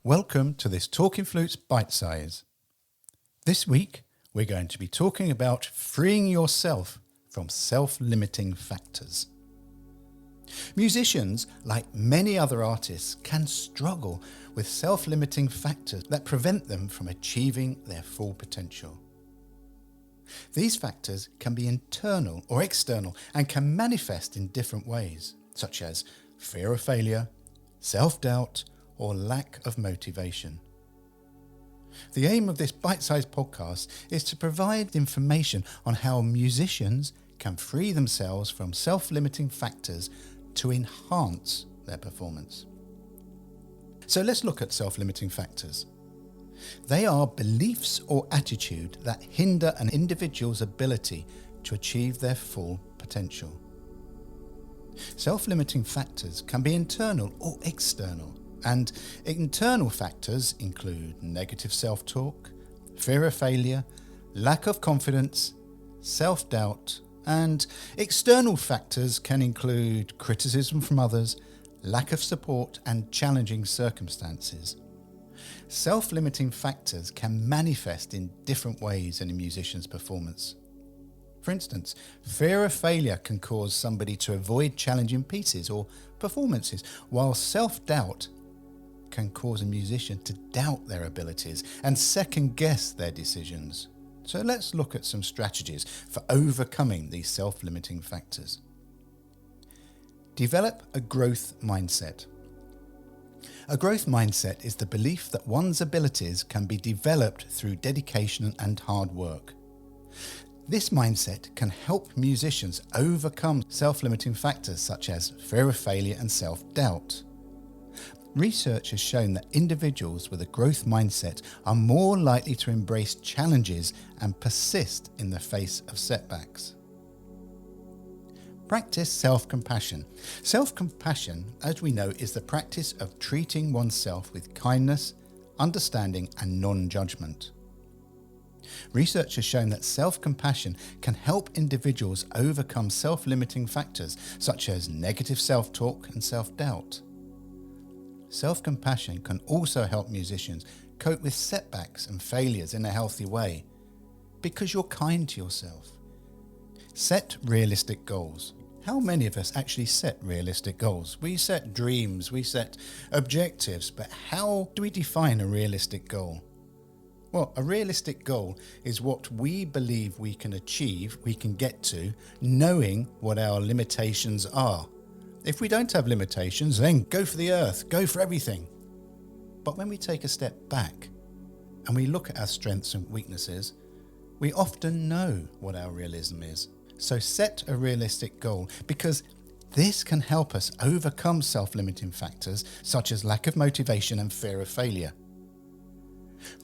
Welcome to this Talking Flutes Bitesize. This week, we're going to be talking about freeing yourself from self-limiting factors. Musicians, like many other artists, can struggle with self-limiting factors that prevent them from achieving their full potential. These factors can be internal or external and can manifest in different ways, such as fear of failure, self-doubt, or lack of motivation. The aim of this bite-sized podcast is to provide information on how musicians can free themselves from self-limiting factors to enhance their performance. So let's look at self-limiting factors. They are beliefs or attitude that hinder an individual's ability to achieve their full potential. Self-limiting factors can be internal or external, and internal factors include negative self-talk, fear of failure, lack of confidence, self-doubt, and external factors can include criticism from others, lack of support, and challenging circumstances. Self-limiting factors can manifest in different ways in a musician's performance. For instance, fear of failure can cause somebody to avoid challenging pieces or performances, while self-doubt can cause a musician to doubt their abilities and second-guess their decisions. So let's look at some strategies for overcoming these self-limiting factors. Develop a growth mindset. A growth mindset is the belief that one's abilities can be developed through dedication and hard work. This mindset can help musicians overcome self-limiting factors such as fear of failure and self-doubt. Research has shown that individuals with a growth mindset are more likely to embrace challenges and persist in the face of setbacks. Practice self-compassion. Self-compassion, as we know, is the practice of treating oneself with kindness, understanding, and non-judgment. Research has shown that self-compassion can help individuals overcome self-limiting factors such as negative self-talk and self-doubt. Self-compassion can also help musicians cope with setbacks and failures in a healthy way because you're kind to yourself. Set realistic goals. How many of us actually set realistic goals? We set dreams, we set objectives, but how do we define a realistic goal? Well, a realistic goal is what we believe we can achieve, we can get to, knowing what our limitations are. If we don't have limitations, then go for the earth, go for everything. But when we take a step back and we look at our strengths and weaknesses, we often know what our realism is. So set a realistic goal because this can help us overcome self-limiting factors such as lack of motivation and fear of failure.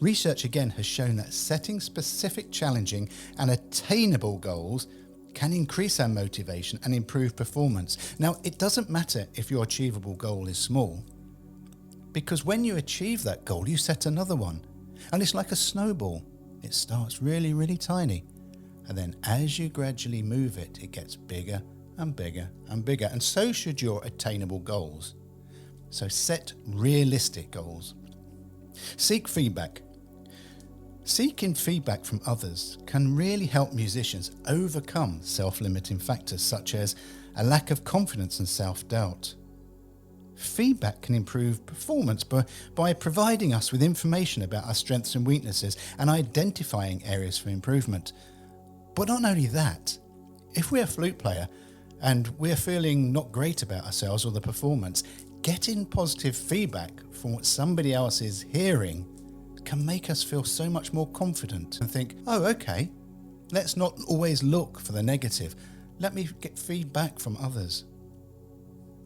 Research again has shown that setting specific, challenging and attainable goals can increase our motivation and improve performance. Now, it doesn't matter if your achievable goal is small, because when you achieve that goal, you set another one. And it's like a snowball. It starts really, really tiny. And then as you gradually move it, it gets bigger and bigger and bigger. And so should your attainable goals. So set realistic goals. Seek feedback. Seeking feedback from others can really help musicians overcome self-limiting factors such as a lack of confidence and self-doubt. Feedback can improve performance by providing us with information about our strengths and weaknesses and identifying areas for improvement. But not only that, if we're a flute player and we're feeling not great about ourselves or the performance, getting positive feedback from what somebody else is hearing can make us feel so much more confident and think, oh, okay, let's not always look for the negative. Let me get feedback from others.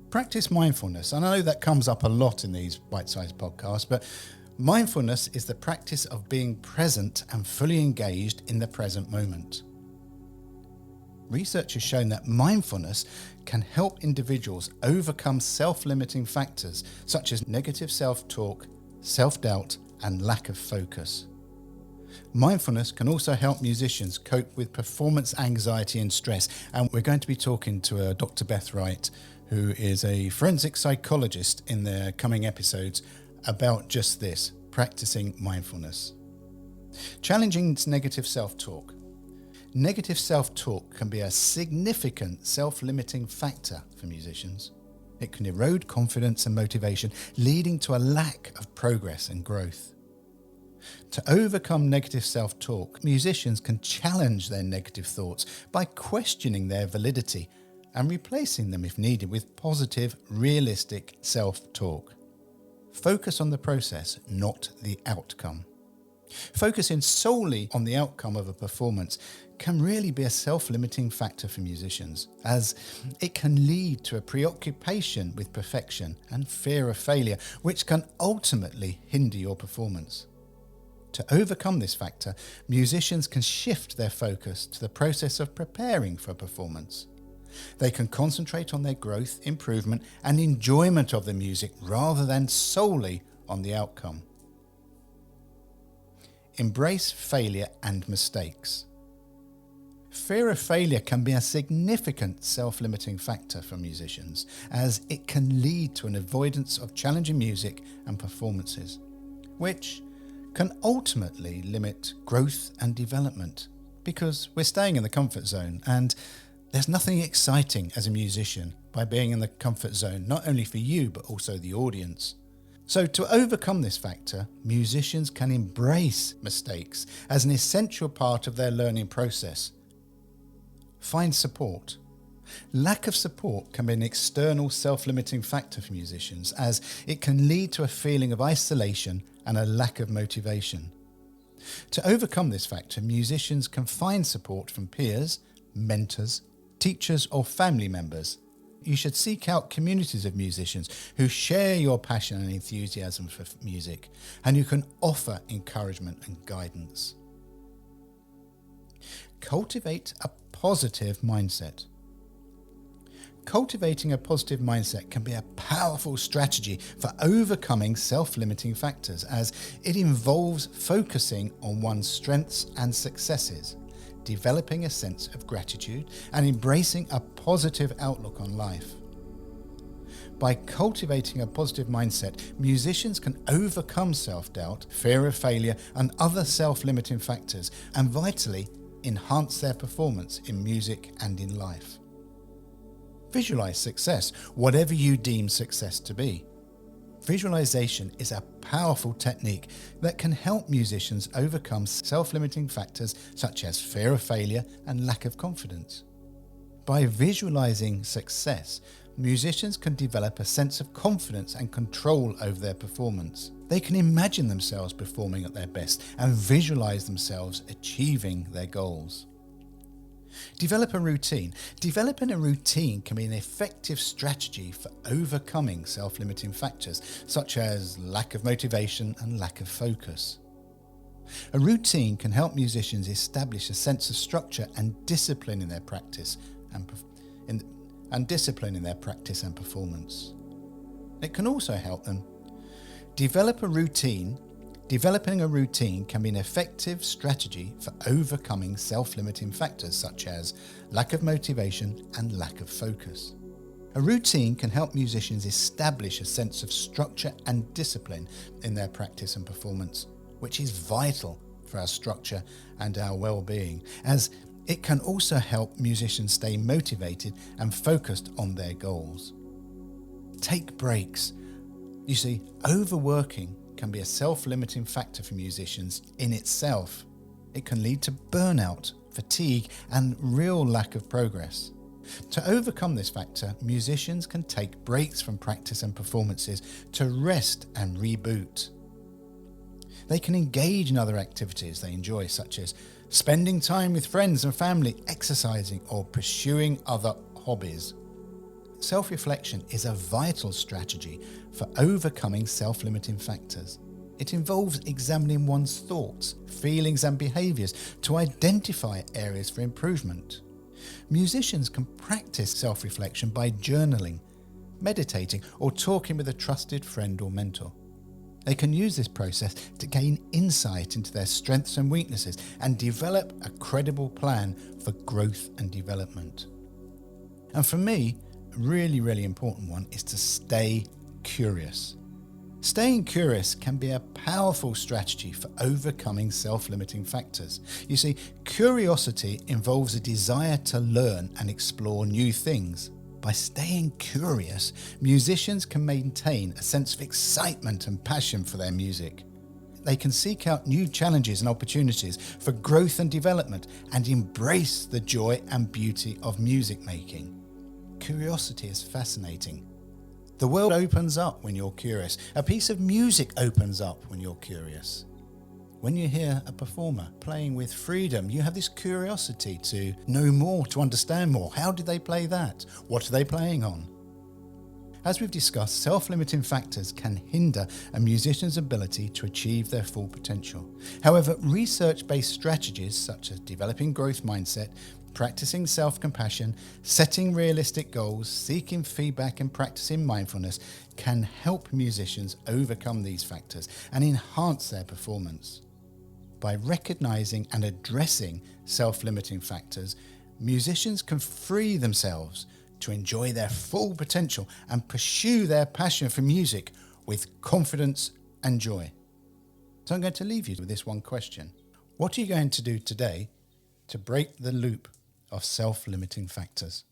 Practice mindfulness. And I know that comes up a lot in these bite-sized podcasts, but mindfulness is the practice of being present and fully engaged in the present moment. Research has shown that mindfulness can help individuals overcome self-limiting factors such as negative self-talk, self-doubt, and lack of focus. Mindfulness can also help musicians cope with performance anxiety and stress. And we're going to be talking to Dr. Beth Wright, who is a forensic psychologist in the coming episodes, about just this, practicing mindfulness. Challenging negative self-talk. Negative self-talk can be a significant self-limiting factor for musicians. It can erode confidence and motivation, leading to a lack of progress and growth. To overcome negative self-talk, musicians can challenge their negative thoughts by questioning their validity and replacing them if needed with positive, realistic self-talk. Focus on the process, not the outcome. Focusing solely on the outcome of a performance can really be a self-limiting factor for musicians, as it can lead to a preoccupation with perfection and fear of failure, which can ultimately hinder your performance. To overcome this factor, musicians can shift their focus to the process of preparing for a performance. They can concentrate on their growth, improvement, and enjoyment of the music rather than solely on the outcome. Embrace failure and mistakes. Fear of failure can be a significant self-limiting factor for musicians, as it can lead to an avoidance of challenging music and performances, which can ultimately limit growth and development, because we're staying in the comfort zone, and there's nothing exciting as a musician by being in the comfort zone, not only for you but also the audience. So to overcome this factor, musicians can embrace mistakes as an essential part of their learning process. Find support. Lack of support can be an external self-limiting factor for musicians, as it can lead to a feeling of isolation and a lack of motivation. To overcome this factor, musicians can find support from peers, mentors, teachers or family members. You should seek out communities of musicians who share your passion and enthusiasm for music, and who can offer encouragement and guidance. Cultivate a positive mindset. Cultivating a positive mindset can be a powerful strategy for overcoming self-limiting factors, as it involves focusing on one's strengths and successes, developing a sense of gratitude, and embracing a positive outlook on life. By cultivating a positive mindset, musicians can overcome self-doubt, fear of failure, and other self-limiting factors, and vitally enhance their performance in music and in life. Visualize success, whatever you deem success to be. Visualization is a powerful technique that can help musicians overcome self-limiting factors such as fear of failure and lack of confidence. By visualizing success, musicians can develop a sense of confidence and control over their performance. They can imagine themselves performing at their best and visualize themselves achieving their goals. Develop a routine. Developing a routine can be an effective strategy for overcoming self-limiting factors such as lack of motivation and lack of focus. A routine can help musicians establish a sense of structure and discipline in their practice and performance. It can also help them develop a routine. Developing a routine can be an effective strategy for overcoming self-limiting factors such as lack of motivation and lack of focus. A routine can help musicians establish a sense of structure and discipline in their practice and performance, which is vital for our structure and our well-being, as it can also help musicians stay motivated and focused on their goals. Take breaks. You see, overworking can be a self-limiting factor for musicians in itself. It can lead to burnout, fatigue, and real lack of progress. To overcome this factor, musicians can take breaks from practice and performances to rest and reboot. They can engage in other activities they enjoy, such as spending time with friends and family, exercising, or pursuing other hobbies. Self-reflection is a vital strategy for overcoming self-limiting factors. It involves examining one's thoughts, feelings, and behaviours to identify areas for improvement. Musicians can practice self-reflection by journaling, meditating, or talking with a trusted friend or mentor. They can use this process to gain insight into their strengths and weaknesses and develop a credible plan for growth and development. And for me, really important one is to stay curious. Staying curious can be a powerful strategy for overcoming self-limiting factors. You see, curiosity involves a desire to learn and explore new things. By staying curious, musicians can maintain a sense of excitement and passion for their music. They can seek out new challenges and opportunities for growth and development and embrace the joy and beauty of music making. Curiosity is fascinating. The world opens up when you're curious. A piece of music opens up when you're curious. When you hear a performer playing with freedom, you have this curiosity to know more, to understand more. How did they play that? What are they playing on? As we've discussed, self-limiting factors can hinder a musician's ability to achieve their full potential. However, research-based strategies such as developing growth mindset, practicing self-compassion, setting realistic goals, seeking feedback and practicing mindfulness can help musicians overcome these factors and enhance their performance. By recognizing and addressing self-limiting factors, musicians can free themselves to enjoy their full potential and pursue their passion for music with confidence and joy. So I'm going to leave you with this one question. What are you going to do today to break the loop of self-limiting factors?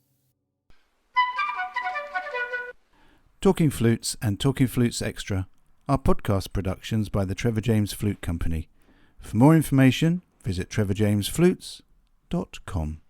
Talking Flutes and Talking Flutes Extra are podcast productions by the Trevor James Flute Company. For more information, visit trevorjamesflutes.com.